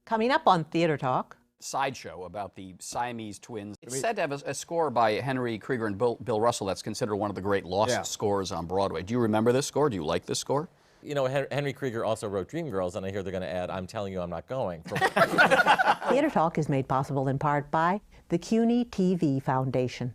Coming up on Theater Talk. Sideshow about the Siamese twins. It's said to have a score by Henry Krieger and Bill Russell that's considered one of the great lost scores on Broadway. Do you remember this score? Do you like this score? You know, Henry Krieger also wrote Dreamgirls, and I hear they're going to add I'm Telling You I'm Not Going. Theater Talk is made possible in part by the CUNY TV Foundation.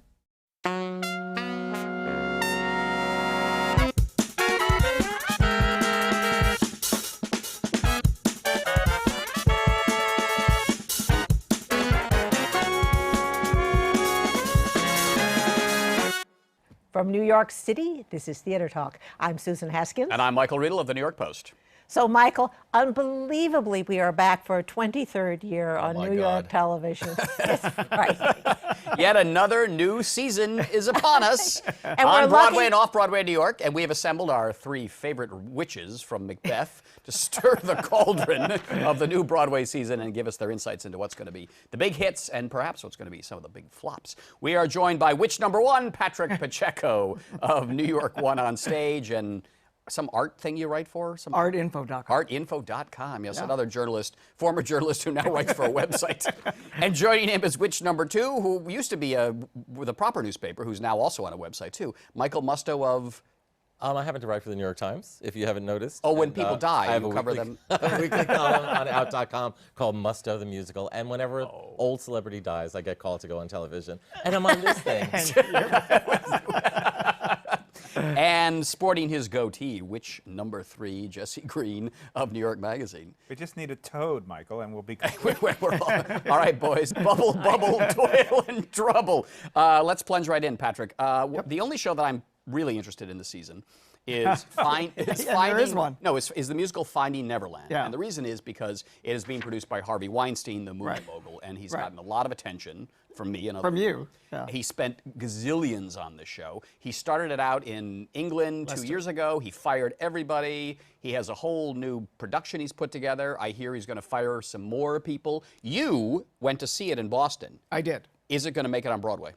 From New York City, this is Theater Talk. I'm Susan Haskins. And I'm Michael Riedel of the New York Post. So, Michael, unbelievably, we are back for a 23rd year on New York television. Right. Yet another new season is upon us and on Broadway and off-Broadway New York, and we have assembled our three favorite witches from Macbeth to stir the cauldron of the new Broadway season and give us their insights into what's going to be the big hits and perhaps what's going to be some of the big flops. We are joined by witch number one, Patrick Pacheco of New York One on Stage, and some art thing you write for? Some Artinfo.com. Artinfo.com, yes, another journalist, former journalist who now writes for a website. And joining him is witch number two, who used to be with a proper newspaper, who's now also on a website too, Michael Musto of... I happen to write for the New York Times, if you haven't noticed. Oh, when people die, I have you cover them. a weekly column on out.com called Musto the Musical, and whenever old celebrity dies, I get called to go on television, and I'm on this thing. And sporting his goatee, witch number three, Jesse Green of New York Magazine. We just need a toad, Michael, and we'll be all right, boys. Bubble, toil, and trouble. Let's plunge right in, Patrick. The only show that I'm really interested in this season is there is one. No, is the musical Finding Neverland. Yeah. And the reason is because it is being produced by Harvey Weinstein, the movie mogul, and he's gotten a lot of attention from me and others. From you. Yeah. He spent gazillions on the show. He started it out in England 2 years ago. He fired everybody. He has a whole new production he's put together. I hear he's going to fire some more people. You went to see it in Boston. I did. Is it going to make it on Broadway?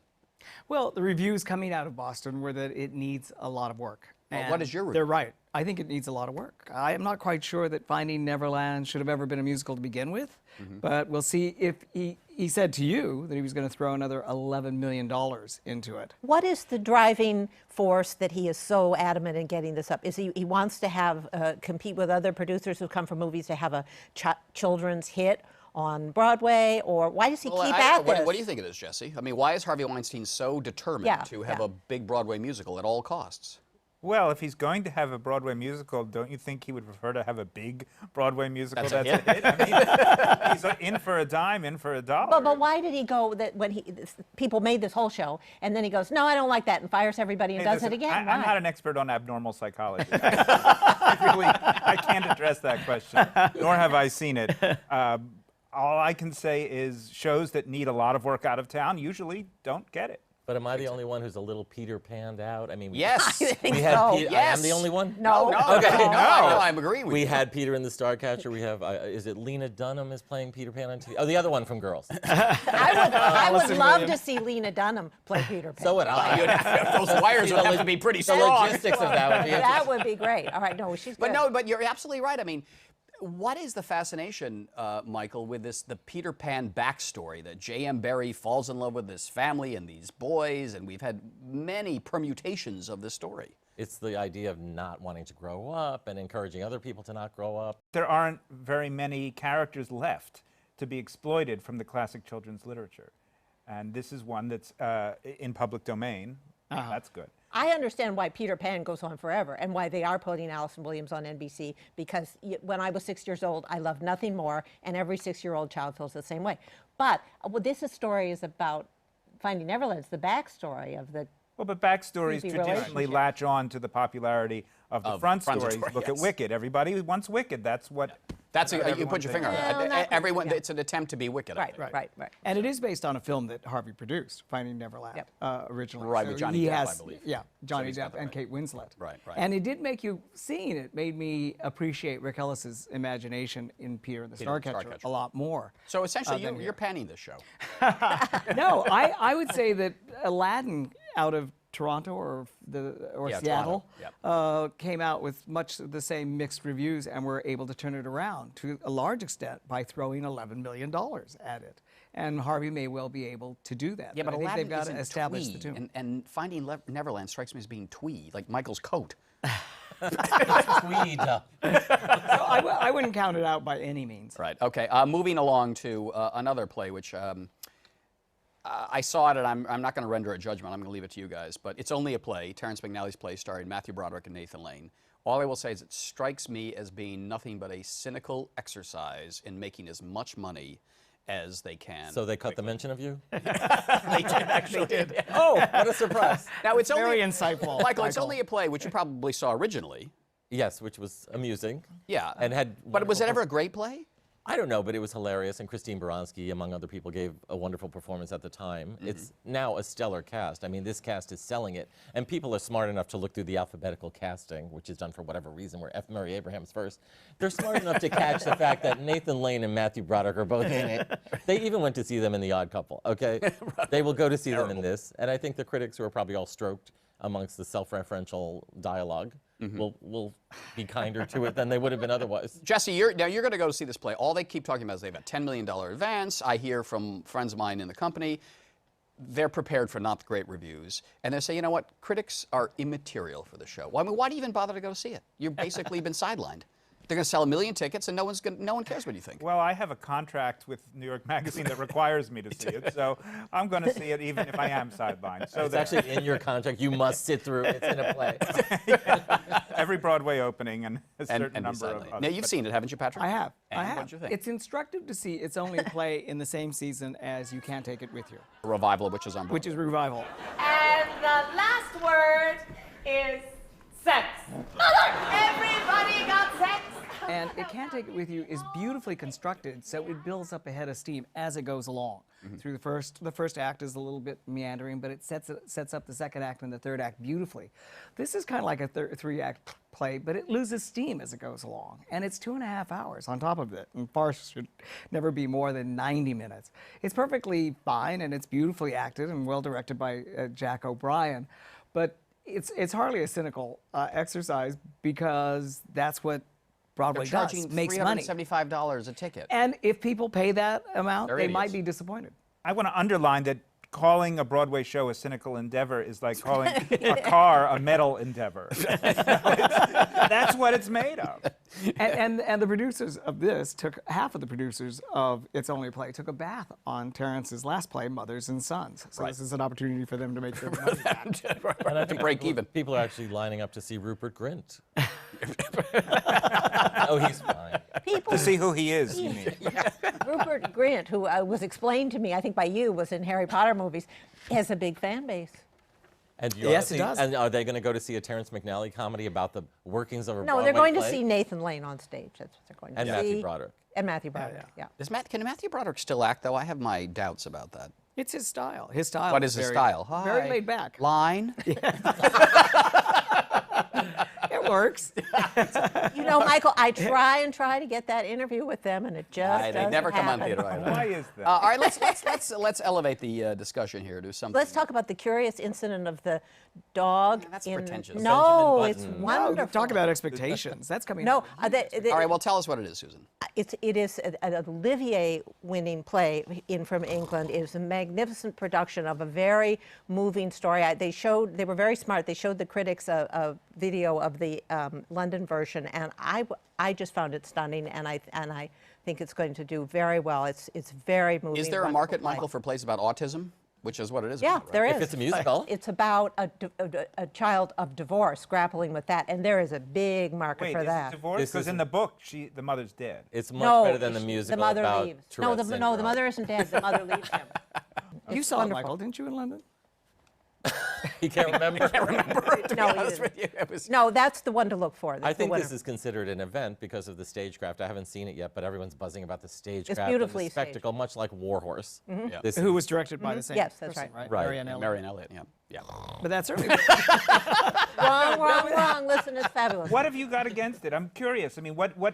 Well, the reviews coming out of Boston were that it needs a lot of work. Well, what is your review? They're right. I think it needs a lot of work. I am not quite sure that Finding Neverland should have ever been a musical to begin with, but we'll see if he said to you that he was going to throw another $11 million into it. What is the driving force that he is so adamant in getting this up? Is he wants to have compete with other producers who come from movies to have a children's hit on Broadway, or why does he keep at this? What do you think of this, Jesse? I mean, why is Harvey Weinstein so determined to have a big Broadway musical at all costs? Well, if he's going to have a Broadway musical, don't you think he would prefer to have a big Broadway musical that's a hit? I mean, he's in for a dime, in for a dollar. But why did he go that when people made this whole show, and then he goes, no, I don't like that, and fires everybody and does it again? I'm not an expert on abnormal psychology. I can't address that question, nor have I seen it. All I can say is shows that need a lot of work out of town usually don't get it. But am I the only one who's a little Peter Panned out? I mean, yes. I think had so. Peter, I am the only one? No. Okay. No, I'm agreeing with you. We had Peter in the Starcatcher. We have, is it Lena Dunham is playing Peter Pan on TV? Oh, the other one from Girls. I would love to see Lena Dunham play Peter Pan. So would I. Those wires would have to be pretty The strong. logistics of that would be That would be great. All right, no, she's good. But you're absolutely right. I mean, what is the fascination, Michael, with the Peter Pan backstory that J.M. Barrie falls in love with this family and these boys, and we've had many permutations of this story? It's the idea of not wanting to grow up and encouraging other people to not grow up. There aren't very many characters left to be exploited from the classic children's literature. And this is one that's in public domain. That's good. I understand why Peter Pan goes on forever and why they are putting Allison Williams on NBC, because when I was 6 years old, I loved nothing more, and every 6-year-old child feels the same way. But this story is about Finding Neverland. It's the backstory of the Well, but backstories traditionally latch on to the popularity of the front stories. Look at Wicked. Everybody wants Wicked. That's what... you put your finger on it. Everyone, it's an attempt to be Wicked. Right. And it is based on a film that Harvey produced, Finding Neverland, originally. Right, with Johnny Depp, I believe. Yeah, Johnny Depp and Kate Winslet. Right. And it did make you, seeing it, made me appreciate Rick Ellis's imagination in Peter and the Starcatcher a lot more. So essentially, you're panning this show. No, I would say that Aladdin, out of Toronto or Yeah, Seattle Toronto, came out with much the same mixed reviews and were able to turn it around to a large extent by throwing $11 million at it. And Harvey may well be able to do that. Yeah, but I think Aladdin they've got isn't to establish the twee, tune. and Finding Neverland strikes me as being twee, like Michael's coat. Tweed. So I wouldn't count it out by any means. Right. Okay. Moving along to another play, which I saw it, and I'm not going to render a judgment. I'm going to leave it to you guys. But it's only a play. Terrence McNally's play, starring Matthew Broderick and Nathan Lane. All I will say is it strikes me as being nothing but a cynical exercise in making as much money as they can. So they cut the mention of you? They actually did. Oh, what a surprise. Now it's Very only insightful. Michael. It's only a play which you probably saw originally. Yes, which was amusing. Yeah. And had But was wonderful it ever a great play? I don't know, but it was hilarious, and Christine Baranski, among other people, gave a wonderful performance at the time. It's now a stellar cast. I mean, this cast is selling it, and people are smart enough to look through the alphabetical casting, which is done for whatever reason, where F. Murray Abraham's first. They're smart enough to catch the fact that Nathan Lane and Matthew Broderick are both in it. They even went to see them in The Odd Couple, okay? They will go to see them in this, and I think the critics, who are probably all stroked amongst the self-referential dialogue, will be kinder to it than they would have been otherwise. Jesse, you're going to go see this play. All they keep talking about is they have a $10 million advance. I hear from friends of mine in the company, they're prepared for not great reviews. And they say, you know what, critics are immaterial for the show. Well, I mean, why do you even bother to go see it? You've basically been sidelined. They're going to sell 1 million tickets, and no one cares what you think. Well, I have a contract with New York Magazine that requires me to see it, so I'm going to see it even if I am sidelined. So It's actually in your contract. You must sit through it. It's in a play. every Broadway opening and a certain and number of sidelined. others. Now, you've seen it, haven't you, Patrick? I have. And I have. what'd you think? It's instructive to see it's only a play in the same season as You Can't Take It With You, A revival, which is on Broadway. which is Revival. And the last word is sex. Everybody got sex. And It Can't Take It With You is beautifully constructed, so it builds up a head of steam as it goes along. Through the first act is a little bit meandering, but it sets up the second act and the third act beautifully. This is kind of like a three-act play, but it loses steam as it goes along. And it's 2.5 hours on top of it. And farce should never be more than 90 minutes. It's perfectly fine, and it's beautifully acted and well directed by Jack O'Brien. But it's hardly a cynical exercise, because that's what Broadway They're charging does, makes money. $375 a ticket. And if people pay that amount, They're they might idiots. be disappointed. I want to underline that calling a Broadway show a cynical endeavor is like calling a car a metal endeavor. That's what it's made of. And the producers of this half of the producers of It's Only a Play took a bath on Terrence's last play, Mothers and Sons. So this is an opportunity for them to make their money back. And I To think break even. People are actually lining up to see Rupert Grint. Oh, he's fine. To see who he is, you mean. Rupert Grint, who was explained to me, I think by you, was in Harry Potter movies, has a big fan base. And you Yes, honestly- it does. And are they going to go to see a Terrence McNally comedy about the workings of a No, Broadway they're going to play? see Nathan Lane on stage. That's what they're going to And see. Matthew Broderick. And Matthew Broderick, yeah. Can Matthew Broderick still act, though? I have my doubts about that. It's his style. His style. What is his very- style? Very Hi. laid back. Line? It works. You know, Michael, I try to get that interview with them, and it just They doesn't never come on happen. theater. Why is that? All right, let's elevate the discussion here to something. Let's talk about the curious incident of the dog. Yeah, that's in, pretentious. No, Benjamin it's Button. No, wonderful. talk about expectations. That's coming. No, up. All right, well, tell us what it is, Susan. it is an Olivier-winning play from England. It is a magnificent production of a very moving story. They were very smart. They showed the critics a video of the London version, and I just found it stunning, and I think it's going to do very well. It's very moving. Is there a wonderful market, play. Michael, for plays about autism? Which is what it is Yeah, about, right? there is. If it's a musical. It's about a child of divorce grappling with that, and there is a big market Wait, for is that. it divorce? This Because in isn't- the book, the mother's dead. It's much No, better than the musical the mother about leaves. Tourette's No, the syndrome. mother isn't dead. The mother leaves him. You saw it, wonderful. Michael, didn't you, in London? He can't remember. No, he honest didn't. with you, it was- No, that's the one to look for. That's I the think this winner. is considered an event because of the stagecraft. I haven't seen it yet, but everyone's buzzing about the stagecraft and beautifully the spectacle, much like Warhorse. Yeah. This Who was directed by the same Yes, that's person, right. Right. Marianne Elliott. Marianne Elliott, yeah. But that's certainly. Wrong. Listen, it's fabulous. What have you got against it? I'm curious. I mean, what? No,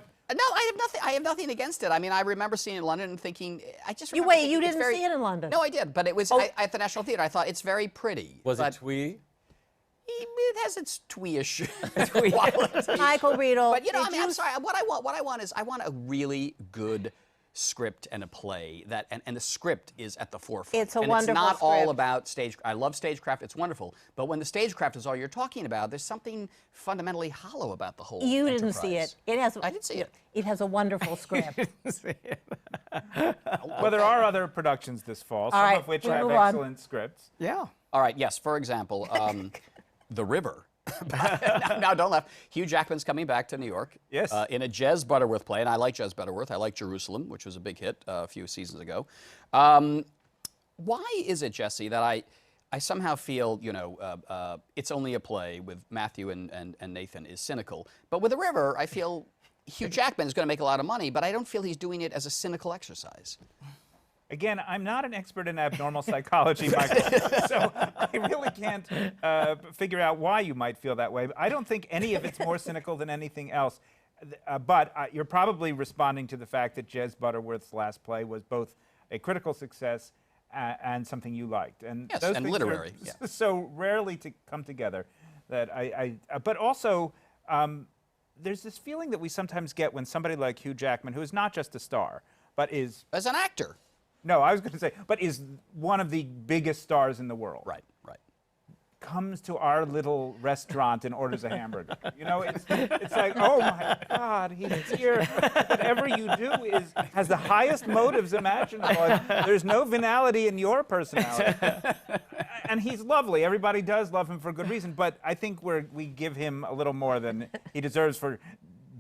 I have nothing against it. I mean, I remember seeing it in London and thinking, I just You remember wait, thinking you it's didn't very- see it in London? No, I did, but it was at the National Theater. I thought it's very pretty. Was but it twee? It has its twee-ish quality. Michael Riedel. But you know, did I'm sorry. What I want is I want a really good script and a play that, and the script is at the forefront. It's a and wonderful it's not all script. about stage. I love stagecraft. It's wonderful. But when the stagecraft is all you're talking about, there's something fundamentally hollow about the whole. You didn't see enterprise. it. It has. I did see it. It has a wonderful script. Well, there are other productions this fall, some right, of which we have move on. excellent scripts. Yeah. All right. Yes. For example, The River. now, don't laugh. Hugh Jackman's coming back to New York. Yes. In a Jez Butterworth play, and I like Jez Butterworth. I like Jerusalem, which was a big hit a few seasons ago. Why is it, Jesse, that I somehow feel, you know, it's only a play with Matthew and Nathan is cynical, but with The River, I feel Hugh Jackman is going to make a lot of money, but I don't feel he's doing it as a cynical exercise. Again, I'm not an expert in abnormal psychology, Michael, so I really can't figure out why you might feel that way. I don't think any of it's more cynical than anything else. But you're probably responding to the fact that Jez Butterworth's last play was both a critical success and something you liked. And Yes, those and things literary, are yeah. so rarely to come together that but also, there's this feeling that we sometimes get when somebody like Hugh Jackman, who is not just a star, but is... As an actor. No, I was going to say, but is one of the biggest stars in the world. Right. Comes to our little restaurant and orders a hamburger. You know, it's like, oh my God, he's here. Whatever you do has the highest motives imaginable. There's no venality in your personality. And he's lovely. Everybody does love him for good reason. But I think we give him a little more than he deserves for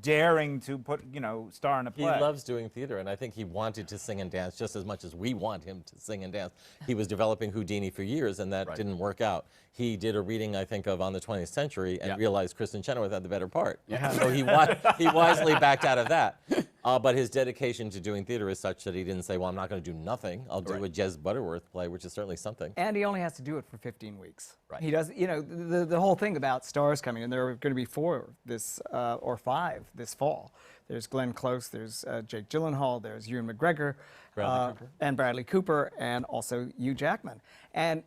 daring to put, star in a He play. loves doing theater, and I think he wanted to sing and dance just as much as we want him to sing and dance. He was developing Houdini for years, and that didn't work out. He did a reading, I think, of On the 20th Century and realized Kristen Chenoweth had the better part. So he wisely backed out of that. But his dedication to doing theater is such that he didn't say, well, I'm not going to do nothing. I'll do a Jez Butterworth play, which is certainly something. And he only has to do it for 15 weeks. Right. He does, the whole thing about stars coming, and there are going to be 4 this, or 5 this fall. There's Glenn Close, there's Jake Gyllenhaal, there's Ewan McGregor, and Bradley Cooper, and also Hugh Jackman. And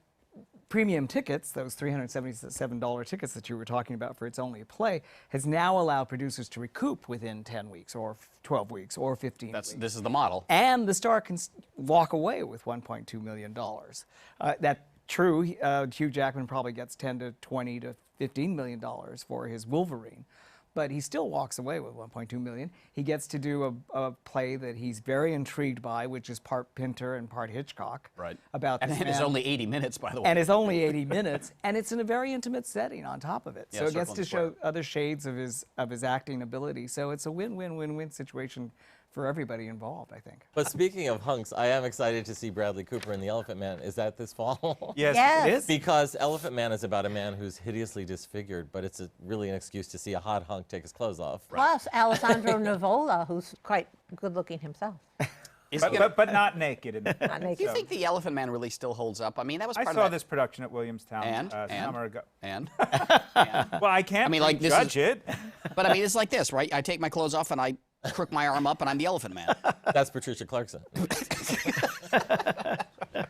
premium tickets, those $377 tickets that you were talking about for It's Only a Play, has now allowed producers to recoup within 10 weeks or 12 weeks or 15 weeks. This is the model. And the star can walk away with $1.2 million. That's true. Hugh Jackman probably gets $10 to $20 to $15 million for his Wolverine, but he still walks away with $1.2 million. He gets to do a play that he's very intrigued by, which is part Pinter and part Hitchcock. Right. About And this it's man. only 80 minutes, by the way. And it's only 80 minutes, and it's in a very intimate setting on top of it. Yeah, So it gets Circle to and show Square. other shades of his acting ability. So it's a win-win-win-win situation for everybody involved, I think. But speaking of hunks, I am excited to see Bradley Cooper in The Elephant Man. Is that this fall? Yes, Yes. it is. Because Elephant Man is about a man who's hideously disfigured, but it's really an excuse to see a hot hunk take his clothes off. Plus Alessandro Nivola, who's quite good-looking himself. But not naked. In Not naked. Do you think The Elephant Man really still holds up? I mean, that was I part saw of that. this production at Williamstown summer ago. And? Well, I can't like, this judge is- it. But I mean, it's like this, right? I take my clothes off and I crook my arm up and I'm the Elephant Man. That's Patricia Clarkson.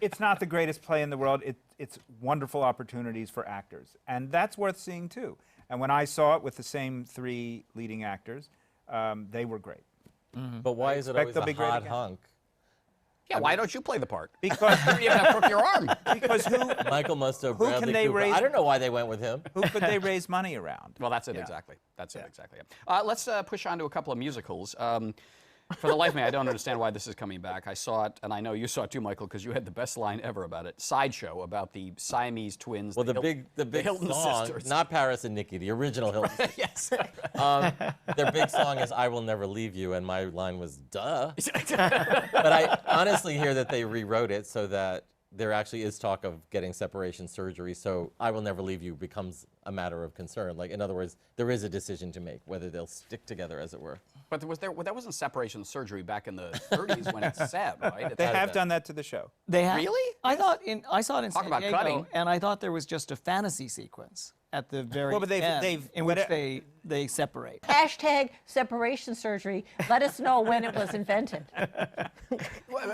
It's not the greatest play in the world. It's wonderful opportunities for actors, and that's worth seeing too. And when I saw it with the same 3 leading actors, they were great. But why is it always they'll be a great hot again. hunk? Yeah, why don't you play the part? Because You don't even have to crook your arm. because who Michael Musto, Who can Bradley they Cooper. raise- I don't know why they went with him. could they raise money around? Well, that's it exactly. That's it exactly. Let's push on to a couple of musicals. For the life of me, I don't understand why this is coming back. I saw it, and I know you saw it too, Michael, because you had the best line ever about it. Sideshow, about the Siamese twins. Well, the big Hilton song, sisters. not Paris and Nikki, the original Hilton. Yes. Their big song is "I Will Never Leave You," and my line was "Duh." But I honestly hear that they rewrote it so that there actually is talk of getting separation surgery. So "I Will Never Leave You" becomes a matter of concern. Like, in other words, there is a decision to make whether they'll stick together, as it were. But that wasn't separation surgery back in the 30s when it's set, right? They have done that to the show. They have. Really? I saw it in Talk San about Diego, cutting. and I thought there was just a fantasy sequence. at the very Well, but end, they've in which they separate. Hashtag separation surgery. Let us know when it was invented.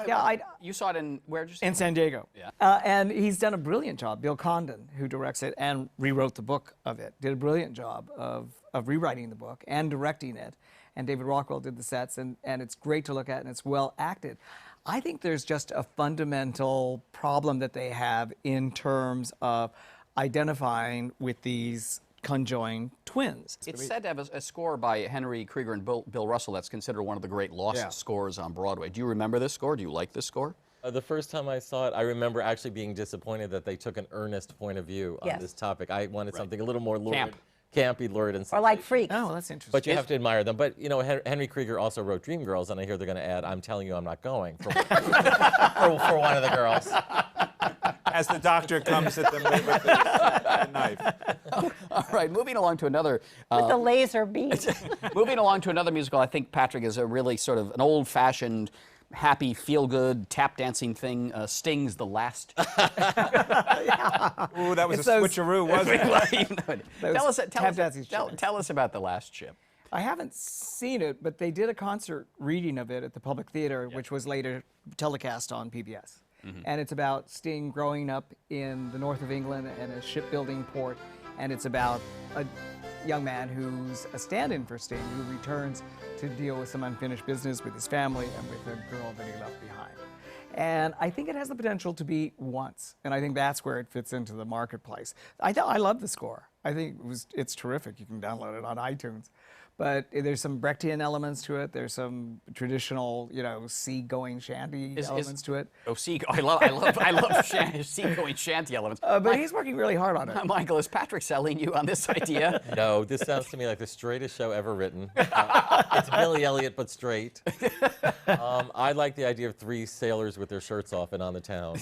Yeah, You saw it in, where did you say? in San Diego. Yeah. And he's done a brilliant job. Bill Condon, who directs it and rewrote the book of it, did a brilliant job of rewriting the book and directing it. And David Rockwell did the sets, and it's great to look at, and it's well acted. I think there's just a fundamental problem that they have in terms of identifying with these conjoined twins. It's said to have a score by Henry Krieger and Bill Russell that's considered one of the great lost scores on Broadway. Do you remember this score? Do you like this score? The first time I saw it, I remember actually being disappointed that they took an earnest point of view on Yes. this topic. I wanted something a little more lurid, Camp. campy, lurid, and Or like sensational. Freaks. Oh, that's interesting. But you have to admire them. But you know, Henry Krieger also wrote Dreamgirls, and I hear they're going to add "I'm telling you, I'm not going" for one of the girls. As the doctor comes at them with the knife. All right, moving along to another. With the laser beam. Moving along to another musical, I think Patrick is a really sort of an old-fashioned, happy, feel-good tap dancing thing. Sting's The Last. Ooh, that was It's a those- switcheroo, wasn't it? Tell us about The Last Ship. I haven't seen it, but they did a concert reading of it at the Public Theater, which was later telecast on PBS. And it's about Sting growing up in the north of England and a shipbuilding port, and it's about a young man who's a stand-in for Sting, who returns to deal with some unfinished business with his family and with a girl that he left behind. And I think it has the potential to be Once, and I think that's where it fits into the marketplace. I love the score. I think it's terrific. You can download it on iTunes. But there's some Brechtian elements to it. There's some traditional, sea-going shanty elements to it. Oh, I love sea-going shanty elements. But he's working really hard on it. Michael, is Patrick selling you on this idea? No, this sounds to me like the straightest show ever written. It's Billy Elliot, but straight. I like the idea of 3 sailors with their shirts off and on the town.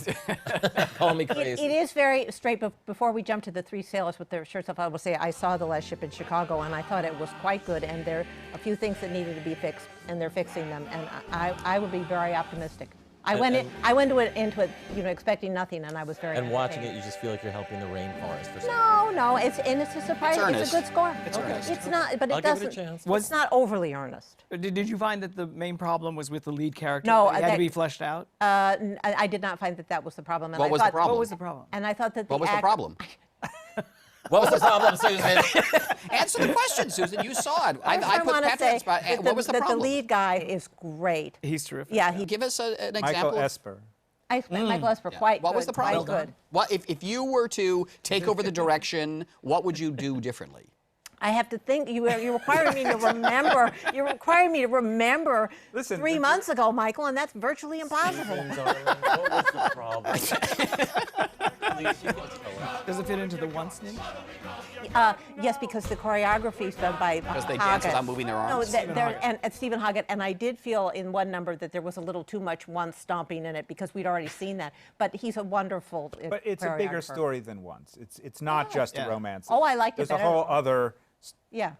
Call me crazy. It is very straight, but before we jump to the 3 sailors with their shirts off, I will say I saw The Last Ship in Chicago, and I thought it was quite good, and there are a few things that needed to be fixed, and they're fixing them, and I would be very optimistic. I went into it, expecting nothing, and I was very. And watching entertained. it, you just feel like you're helping the rainforest for some No, it's a surprise. It's a good score. It's earnest. It's not, but I'll it give it a doesn't. chance. It's not overly earnest. Did you find that the main problem was with the lead character? No, that he had that- to be fleshed out? I did not find that was the problem. And What I was the thought- problem? What was the problem? And I thought that What was the problem? What was the problem, Susan? Answer the question, Susan. You saw it. I I put want to Patrick say on the spot. that What was the that problem? the lead guy is great. He's terrific. Yeah, Give us an example. Michael of- Esper. Michael Esper, quite What was good, the problem? quite good. What if you were to take over the direction? What would you do differently? I have to think. You're requiring me to remember. You're requiring me to remember Listen, 3 months ago, Michael, and that's virtually impossible. Darling, what was the problem? Please, you can tell us. Does it fit into the Once thing? Yes, because the choreography is done by Because they dance without moving their arms? No, and Stephen Hoggett. And I did feel in one number that there was a little too much Once stomping in it because we'd already seen that. But he's a wonderful But it's a bigger choreographer. story than Once. It's not just a romance. Oh, I liked it There's a better. whole other Yeah.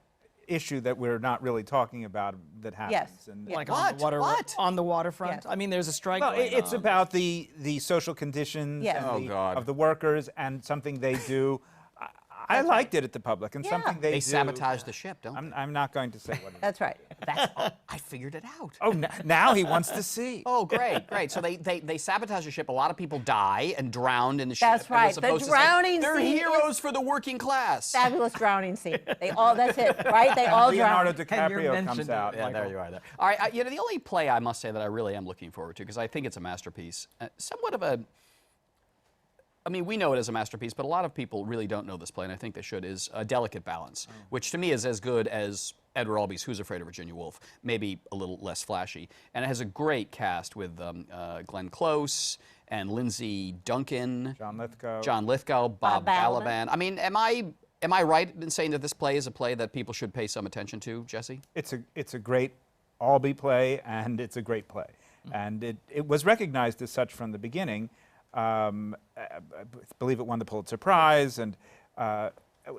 issue that we're not really talking about that happens. Yes. And Yeah. Like What? on the water, What? on the waterfront? Yes. I mean, there's a strike. Well, going it's on. about the social conditions Yes. Oh, and God. of the workers and something they do. I liked it at the Public and something they They do. sabotage the ship, don't they? I'm not going to say what it is. That's right. I figured it out. Oh, now he wants to see. Oh, great, great. So they sabotage the ship. A lot of people die and drowned in the ship. That's and we're right. The supposed to say, drowning they're scene is- heroes for the working class. Fabulous drowning scene. That's it, right? They all Leonardo drown. you're DiCaprio mentioned comes it. out. Yeah, there Michael. you are. There. All right. The only play I must say that I really am looking forward to, because I think it's a masterpiece, somewhat of a. I mean, we know it as a masterpiece, but a lot of people really don't know this play, and I think they should, is A Delicate Balance, which to me is as good as Edward Albee's Who's Afraid of Virginia Woolf, maybe a little less flashy. And it has a great cast with Glenn Close and Lindsay Duncan, John Lithgow. Bob Balaban. Balaban. I mean, am I right in saying that this play is a play that people should pay some attention to, Jesse? It's a great Albee play, and it's a great play. And it was recognized as such from the beginning. I believe it won the Pulitzer Prize, and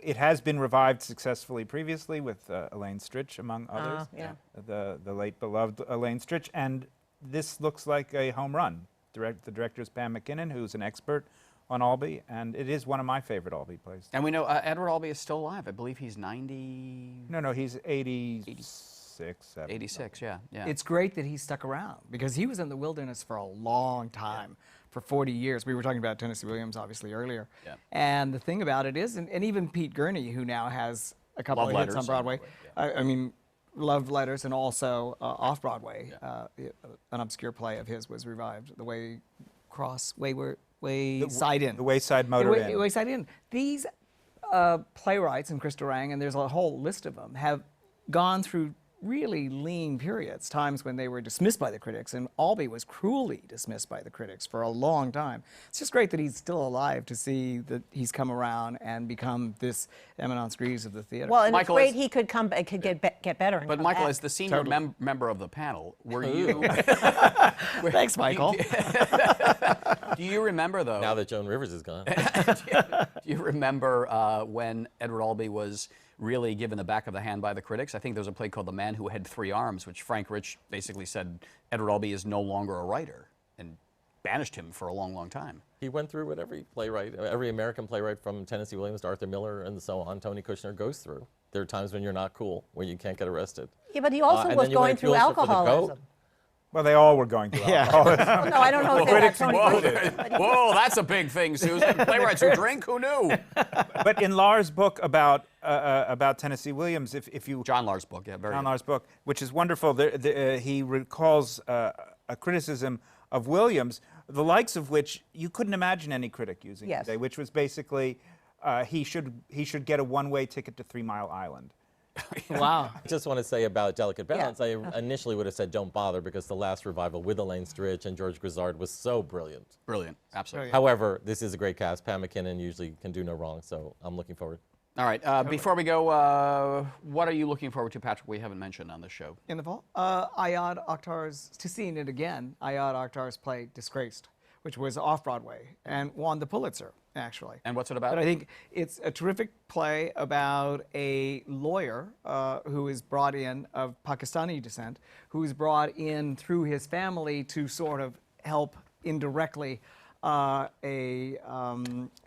it has been revived successfully previously with Elaine Stritch, among others. Yeah. The late beloved Elaine Stritch, and this looks like a home run. The director is Pam McKinnon, who's an expert on Albee, and it is one of my favorite Albee plays. And we know Edward Albee is still alive. I believe he's 90. No, he's 86, 7. 86, yeah. It's great that he stuck around because he was in the wilderness for a long time, for 40 years. We were talking about Tennessee Williams, obviously, earlier. Yeah. And the thing about it is, and even Pete Gurney, who now has a couple Love of hits Letters on Broadway, and I mean, Love Letters, and also off-Broadway, an obscure play of his was revived, The Wayside Inn. The Wayside Motor Inn. Wayside Inn. These playwrights, and Chris Durang, and there's a whole list of them, have gone through really lean periods, times when they were dismissed by the critics, and Albee was cruelly dismissed by the critics for a long time. It's just great that he's still alive to see that he's come around and become this eminence grise of the theater. Well, and Michael, it's great he could get better. And But come Michael, back. as the senior member of the panel, were you? Thanks, Michael. Do you remember though? Now that Joan Rivers is gone. Do you remember when Edward Albee was really given the back of the hand by the critics? I think there was a play called The Man Who Had Three Arms, which Frank Rich basically said Edward Albee is no longer a writer and banished him for a long, long time. He went through what every playwright, every American playwright from Tennessee Williams to Arthur Miller and so on, Tony Kushner, goes through. There are times when you're not cool, where you can't get arrested. Yeah, but he also and was then you went going to through Pulitzer for The Goat. alcoholism. Well, they all were going through alcoholism. Well, no, I don't know if Critics Tony included. Kushner. Whoa, that's a big thing, Susan. Playwrights who drink, who knew? But in Lahr's book about Tennessee Williams, if you John Lahr's book, yeah, very John good. Lahr's book, which is wonderful, he recalls a criticism of Williams, the likes of which you couldn't imagine any critic using Yes. today, which was basically he should get a one-way ticket to 3 Mile Island. Wow. I just want to say about Delicate Balance, I initially would have said don't bother because the last revival with Elaine Stritch and George Grizzard was so brilliant. Brilliant, absolutely. However, this is a great cast. Pam McKinnon usually can do no wrong, so I'm looking forward. All right, before we go, what are you looking forward to, Patrick, we haven't mentioned on the show? In the fall, Ayad Akhtar's, to seeing it again, Ayad Akhtar's play Disgraced, which was off-Broadway and won the Pulitzer, actually. And what's it about? But I think it's a terrific play about a lawyer who is brought in, of Pakistani descent, who is brought in through his family to sort of help indirectly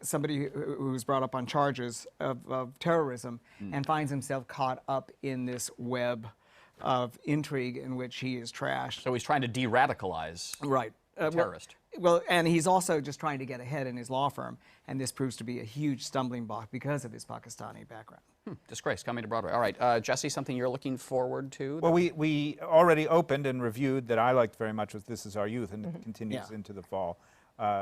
somebody who's brought up on charges of terrorism and finds himself caught up in this web of intrigue in which he is trashed. So he's trying to de-radicalize Right. a terrorist. Well, and he's also just trying to get ahead in his law firm, and this proves to be a huge stumbling block because of his Pakistani background. Disgrace, coming to Broadway. All right, Jesse, something you're looking forward to? Well, we already opened and reviewed that I liked very much was This Is Our Youth, and it continues Yeah. into the fall.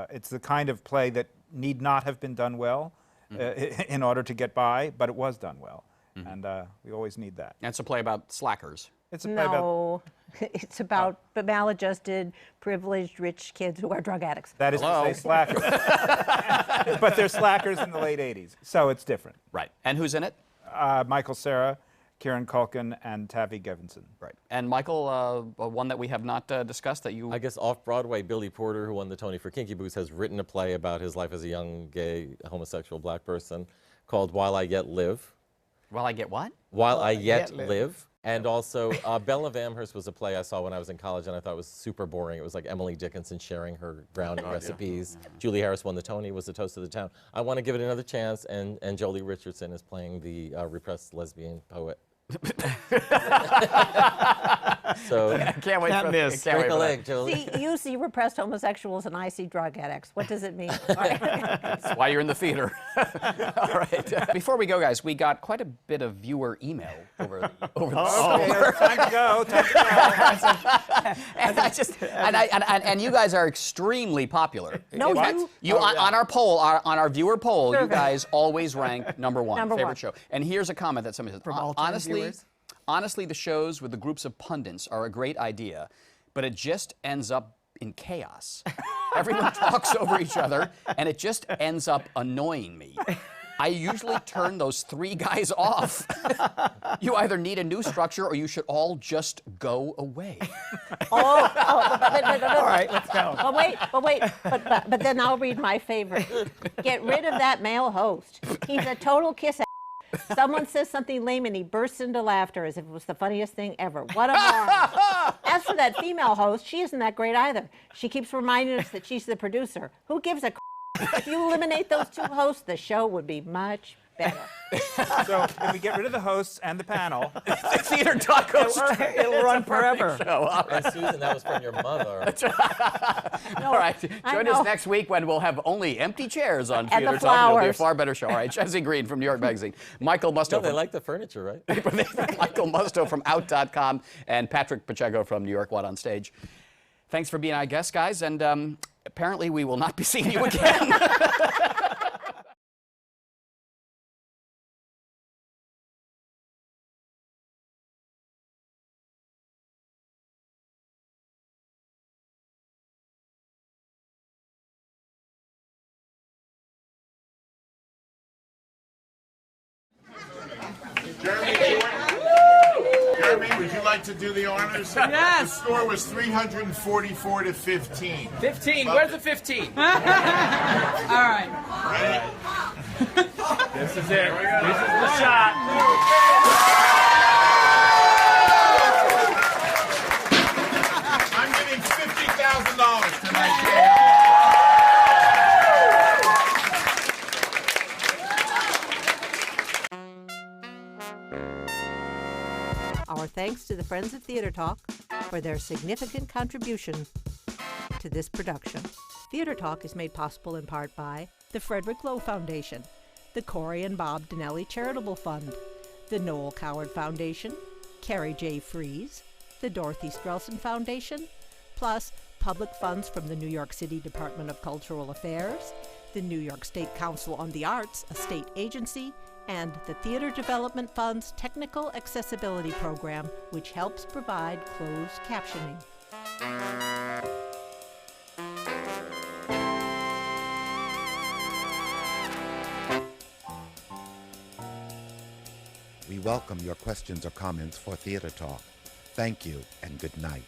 It's the kind of play that need not have been done well in order to get by, but it was done well, and we always need that. And it's a play about slackers. It's a play about No, it's about maladjusted, privileged, rich kids who are drug addicts. that is to say slackers, but they're slackers in the late '80s, so it's different. Right. And who's in it? Michael Cera, Kieran Culkin, and Tavi Gevinson. Right. And Michael, one that we have not discussed that you... I guess off-Broadway, Billy Porter, who won the Tony for Kinky Boots, has written a play about his life as a young, gay, homosexual black person called While I Yet Live. Well, I get what? While I Yet Live. Live. And also, Belle of Amherst was a play I saw when I was in college, and I thought it was super boring. It was like Emily Dickinson sharing her brownie recipes. Julie Harris won the Tony, was the toast of the town. I want to give it another chance, and Jolie Richardson is playing the repressed lesbian poet. So, Can't wait Can't for miss. Can't wait break a for leg, that. Jolie. See, you see repressed homosexuals and I see drug addicts. What does it mean? That's why you're in the theater. All right. Before we go, guys, we got quite a bit of viewer email over the Okay, time to go. Time to go. and you guys are extremely popular. No, In fact, you- on our poll, on our viewer poll, you Survey. guys always rank number one Number favorite one. show. And here's a comment that somebody says. From all 10 honestly, viewers? honestly, the shows with the groups of pundits are a great idea, but it just ends up in chaos. Everyone talks over each other, and it just ends up annoying me. I usually turn those three guys off. You either need a new structure or you should all just go away. But all right, let's go. But then I'll read my favorite. Get rid of that male host. He's a total kiss ass. Someone says something lame and he bursts into laughter as if it was the funniest thing ever. What a moron. As for that female host, she isn't that great either. She keeps reminding us that she's the producer. Who gives a If you eliminate those two hosts, the show would be much better. So if we get rid of the hosts and the panel, The Theater Talk host. It'll run forever. Show. All right. And Susan, that was from your mother. All right. I Join know. us next week when we'll have only empty chairs on And the Theater Talk. It'll be a flowers. far better show. All right. Jesse Green from New York Magazine. Michael Musto No, they from like the furniture, right? Michael Musto from Out.com and Patrick Pacheco from New York One on Stage. Thanks for being our guests, guys. And apparently we will not be seeing you again. Jeremy, would you like to do the honors? Yes. The score was 344 to 15. 15. Where's the 15? All right. this is it. This is the shot. I'm giving $50,000 tonight. Our thanks to the Friends of Theater Talk for their significant contribution to this production. Theater Talk is made possible in part by the Frederick Lowe Foundation, the Corey and Bob Donnelly Charitable Fund, the Noel Coward Foundation, Carrie J. Fries, the Dorothy Strelson Foundation, plus public funds from the New York City Department of Cultural Affairs, the New York State Council on the Arts, a state agency, and the Theater Development Fund's Technical Accessibility Program, which helps provide closed captioning. We welcome your questions or comments for Theater Talk. Thank you and good night.